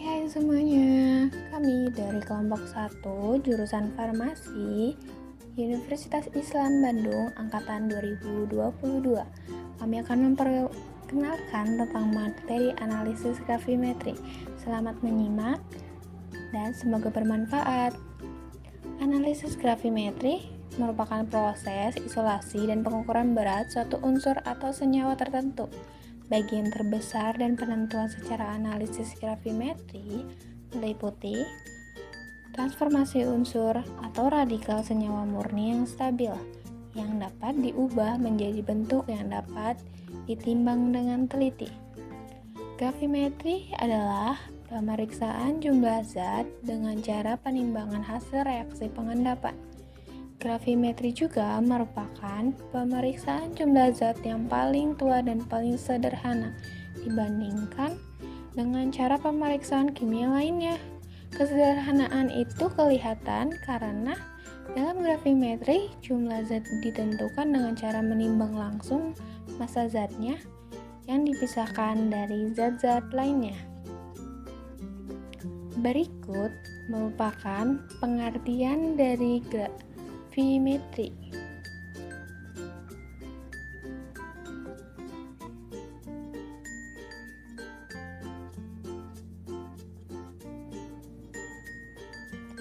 Hai semuanya, kami dari kelompok 1 jurusan Farmasi Universitas Islam Bandung Angkatan 2022. Kami akan memperkenalkan tentang materi analisis gravimetri. Selamat menyimak dan semoga bermanfaat. Analisis gravimetri merupakan proses isolasi dan pengukuran berat suatu unsur atau senyawa tertentu. Bagian terbesar dan penentuan secara analisis gravimetri meliputi transformasi unsur atau radikal senyawa murni yang stabil, yang dapat diubah menjadi bentuk yang dapat ditimbang dengan teliti. Gravimetri adalah pemeriksaan jumlah zat dengan cara penimbangan hasil reaksi pengendapan. Gravimetri juga merupakan pemeriksaan jumlah zat yang paling tua dan paling sederhana dibandingkan dengan cara pemeriksaan kimia lainnya. Kesederhanaan itu kelihatan karena dalam gravimetri jumlah zat ditentukan dengan cara menimbang langsung massa zatnya yang dipisahkan dari zat-zat lainnya. Berikut merupakan pengertian dari gravimetri.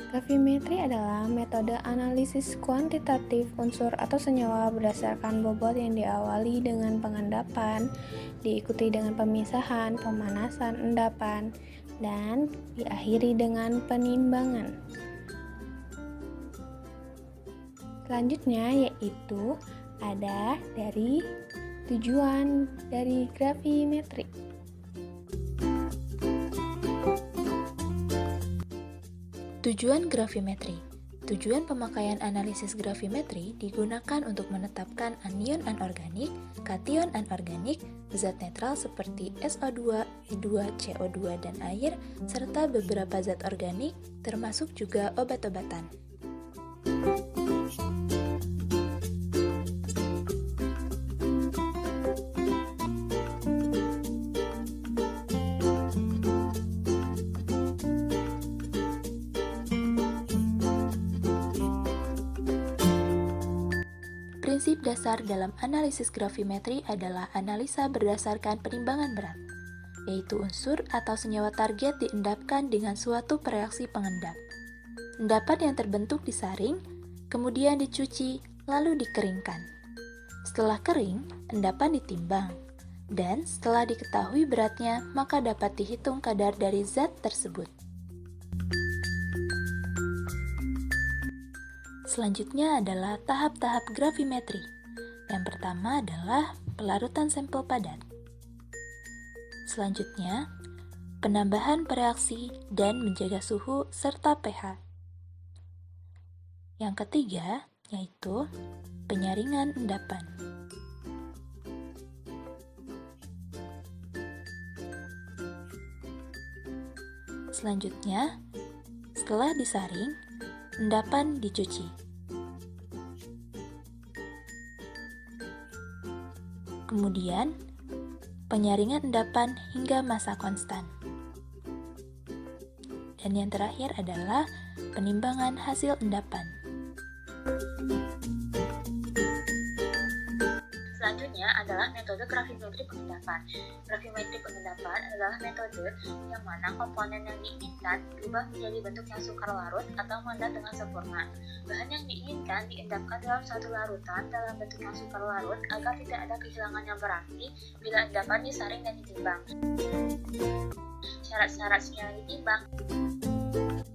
Gravimetri adalah metode analisis kuantitatif unsur atau senyawa berdasarkan bobot yang diawali dengan pengendapan, diikuti dengan pemisahan, pemanasan, endapan, dan diakhiri dengan penimbangan. Selanjutnya yaitu ada dari tujuan dari gravimetri. Tujuan gravimetri. Tujuan pemakaian analisis gravimetri digunakan untuk menetapkan anion anorganik, kation anorganik, zat netral seperti SO2, E2, CO2, dan air, serta beberapa zat organik, termasuk juga obat-obatan. Prinsip dasar dalam analisis gravimetri adalah analisa berdasarkan penimbangan berat, yaitu unsur atau senyawa target diendapkan dengan suatu reaksi pengendap. Endapan yang terbentuk disaring, kemudian dicuci, lalu dikeringkan. Setelah kering, endapan ditimbang, dan setelah diketahui beratnya, maka dapat dihitung kadar dari zat tersebut. Selanjutnya adalah tahap-tahap gravimetri. Yang pertama adalah pelarutan sampel padat. Selanjutnya, penambahan bereaksi dan menjaga suhu serta pH. Yang ketiga, yaitu penyaringan endapan. Selanjutnya, setelah disaring, endapan dicuci. Kemudian, penyaringan endapan hingga massa konstan. Dan yang terakhir adalah penimbangan hasil endapan. Selanjutnya adalah metode gravimetri pengendapan. Gravimetri pengendapan adalah metode yang mana komponen yang diinginkan berubah menjadi bentuk yang sukar larut atau mengendap dengan sempurna. Bahan yang diinginkan diendapkan dalam satu larutan dalam bentuk yang sukar larut agar tidak ada kehilangan yang berarti bila endapan disaring dan ditimbang. Syarat-syarat senyawa yang ditimbang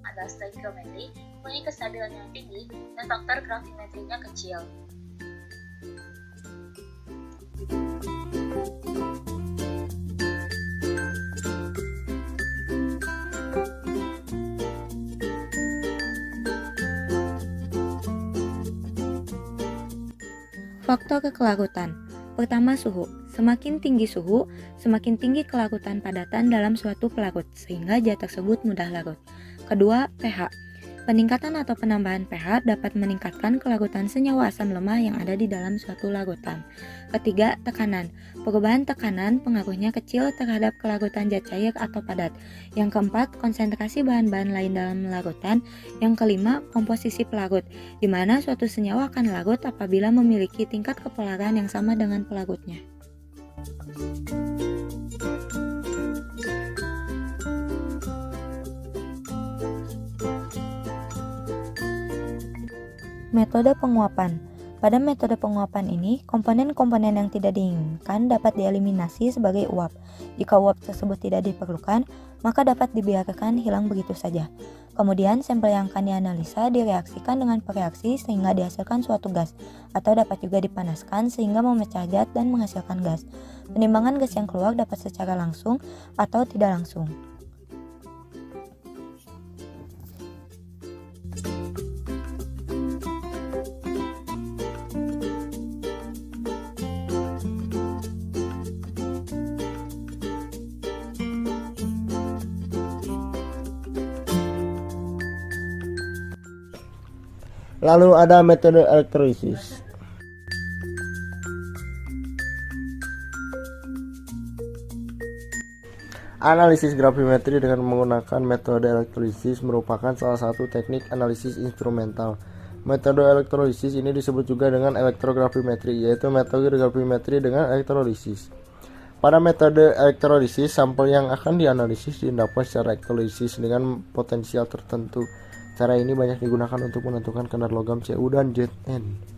adalah stoikiometri, mempunyai kestabilan yang tinggi, dan faktor gravimetrinya kecil. Faktor kelarutan. Pertama, suhu. Semakin tinggi suhu, semakin tinggi kelarutan padatan dalam suatu pelarut, sehingga zat tersebut mudah larut. Kedua, pH. Peningkatan atau penambahan pH dapat meningkatkan kelarutan senyawa asam lemah yang ada di dalam suatu larutan. Ketiga, tekanan. Perubahan tekanan pengaruhnya kecil terhadap kelarutan zat cair atau padat. Yang keempat, konsentrasi bahan-bahan lain dalam larutan. Yang kelima, komposisi pelarut, di mana suatu senyawa akan larut apabila memiliki tingkat kepolaran yang sama dengan pelarutnya. Metode penguapan. Pada metode penguapan ini, komponen-komponen yang tidak diinginkan dapat dieliminasi sebagai uap. Jika uap tersebut tidak diperlukan, maka dapat dibiarkan hilang begitu saja. Kemudian, sampel yang akan dianalisa direaksikan dengan pereaksi sehingga dihasilkan suatu gas, atau dapat juga dipanaskan sehingga memecah zat dan menghasilkan gas. Penimbangan gas yang keluar dapat secara langsung atau tidak langsung. Lalu ada metode elektrolisis. Analisis gravimetri dengan menggunakan metode elektrolisis merupakan salah satu teknik analisis instrumental. Metode elektrolisis ini disebut juga dengan elektrogravimetri, yaitu metode gravimetri dengan elektrolisis. Pada metode elektrolisis, sampel yang akan dianalisis diendapkan secara elektrolisis dengan potensial tertentu. Cara ini banyak digunakan untuk menentukan kadar logam Cu dan Zn.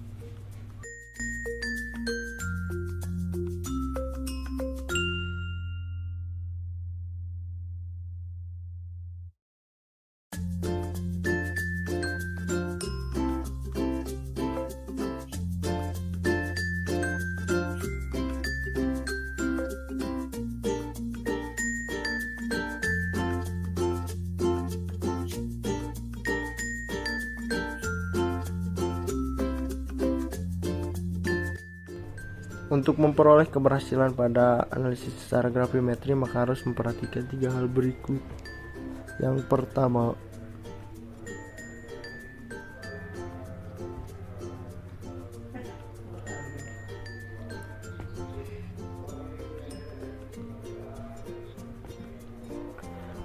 Untuk memperoleh keberhasilan pada analisis secara gravimetri, maka harus memperhatikan 3 hal berikut. Yang pertama,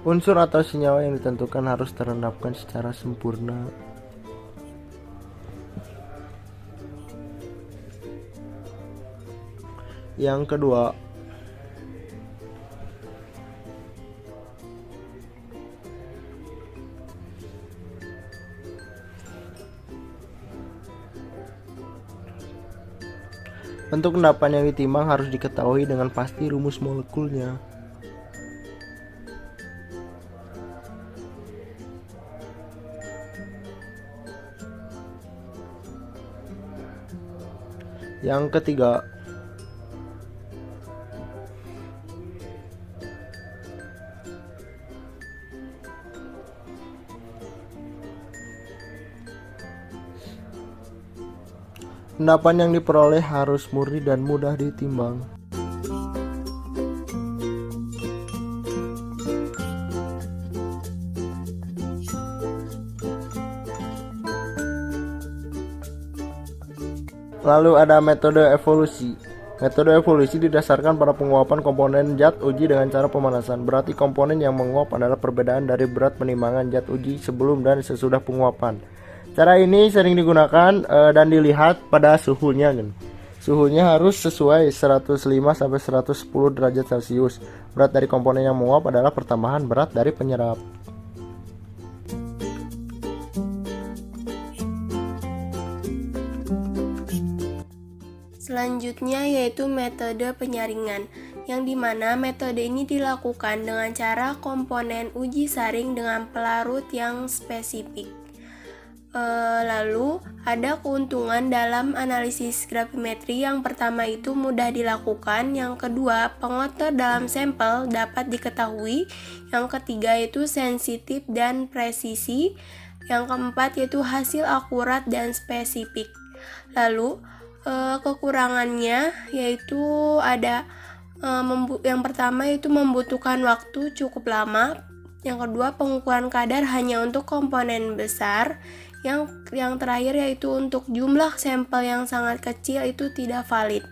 unsur atau senyawa yang ditentukan harus terendapkan secara sempurna. Yang kedua, bentuk endapan yang ditimbang harus diketahui dengan pasti rumus molekulnya. Yang ketiga, endapan yang diperoleh harus murni dan mudah ditimbang. Lalu ada metode evolusi. Metode evolusi didasarkan pada penguapan komponen zat uji dengan cara pemanasan. Berarti komponen yang menguap adalah perbedaan dari berat penimbangan zat uji sebelum dan sesudah penguapan. Cara ini sering digunakan dan dilihat pada suhunya. Suhunya harus sesuai 105-110 derajat Celcius. Berat dari komponen yang menguap adalah pertambahan berat dari penyerap. Selanjutnya yaitu metode penyaringan, yang dimana metode ini dilakukan dengan cara komponen uji saring dengan pelarut yang spesifik. Lalu ada keuntungan dalam analisis gravimetri. Yang pertama itu mudah dilakukan, yang kedua pengotor dalam sampel dapat diketahui, yang ketiga itu sensitif dan presisi, yang keempat yaitu hasil akurat dan spesifik. Lalu kekurangannya yaitu ada yang pertama itu membutuhkan waktu cukup lama, Yang kedua, pengukuran kadar hanya untuk komponen besar. Yang terakhir yaitu untuk jumlah sampel yang sangat kecil itu tidak valid.